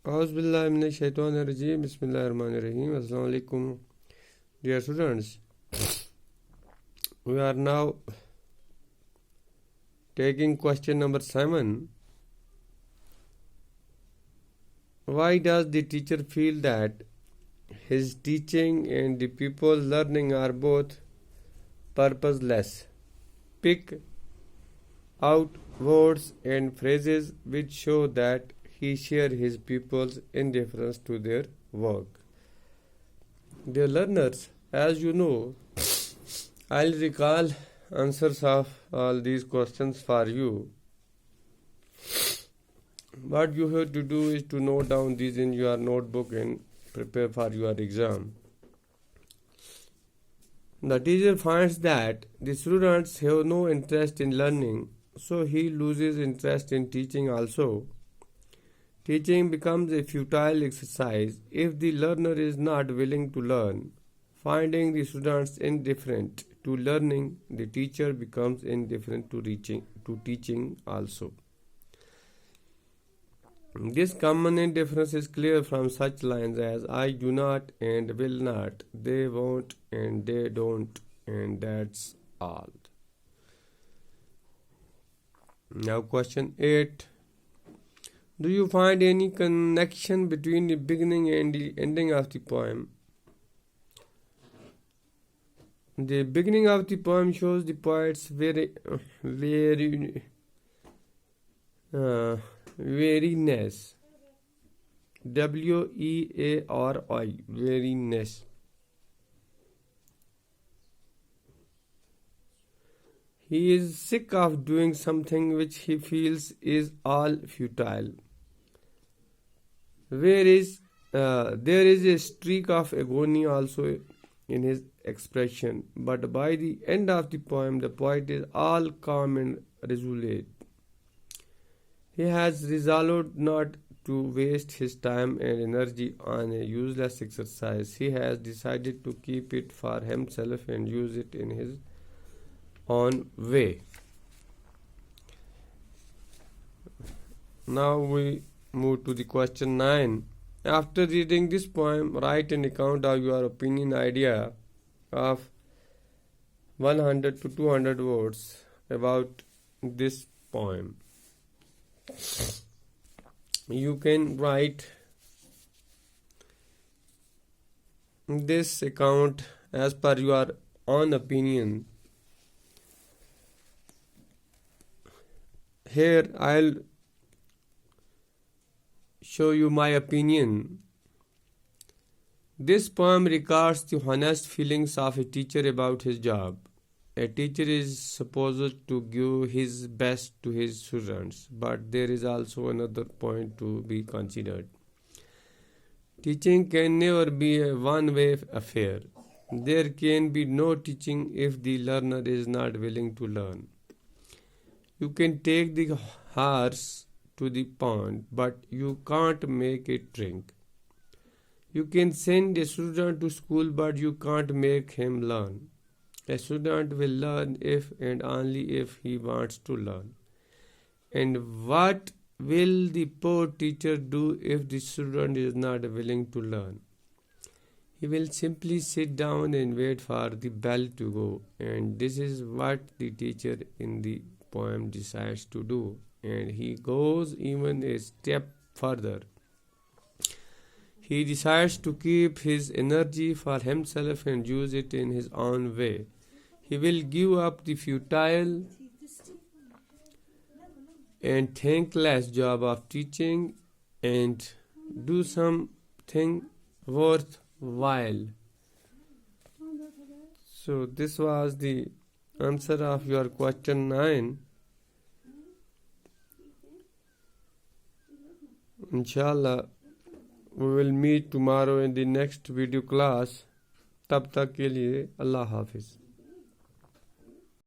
Auzubillahiminash-shaytanir-rajeem. Bismillahir-rahmanir-rahim. Assalamu alaikum, dear students. We are now taking question number 7. Why does the teacher feel that his teaching and the pupil's learning are both purposeless? Pick out words and phrases which show that he shares his pupils' indifference to their work. Dear learners, as you know, I'll recall answers of all these questions for you. What you have to do is to note down these in your notebook and prepare for your exam. The teacher finds that the students have no interest in learning, so he loses interest in teaching also. Teaching becomes a futile exercise if the learner is not willing to learn. Finding the students indifferent to learning, the teacher becomes indifferent to teaching also. This common indifference is clear from such lines as I do not and will not, they won't and they don't, and that's all. Now question 8. Do you find any connection between the beginning and the ending of the poem? The beginning of the poem shows the poet's weariness. W-E-A-R-I, weariness. He is sick of doing something which he feels is all futile. There is a streak of agony also in his expression, but by the end of the poem, the poet is all calm and resolute. He has resolved not to waste his time and energy on a useless exercise. He has decided to keep it for himself and use it in his own way. Now we move to the question 9. After reading this poem, write an account of your opinion idea of 100 to 200 words about this poem. You can write this account as per your own opinion. Here I'll show you my opinion. This poem records the honest feelings of a teacher about his job. A teacher is supposed to give his best to his students, but there is also another point to be considered. Teaching can never be a one-way affair. There can be no teaching if the learner is not willing to learn. You can take the horse to the pond, but you can't make it drink. You can send a student to school, but you can't make him learn. A student will learn if and only if he wants to learn. And what will the poor teacher do if the student is not willing to learn? He will simply sit down and wait for the bell to go. And this is what the teacher in the poem decides to do. And he goes even a step further. He decides to keep his energy for himself and use it in his own way. He will give up the futile and thankless job of teaching and do something worthwhile. So this was the answer of your question 9. Inshallah, we will meet tomorrow in the next video class. तब तक के लिए अल्लाह हाफिज़.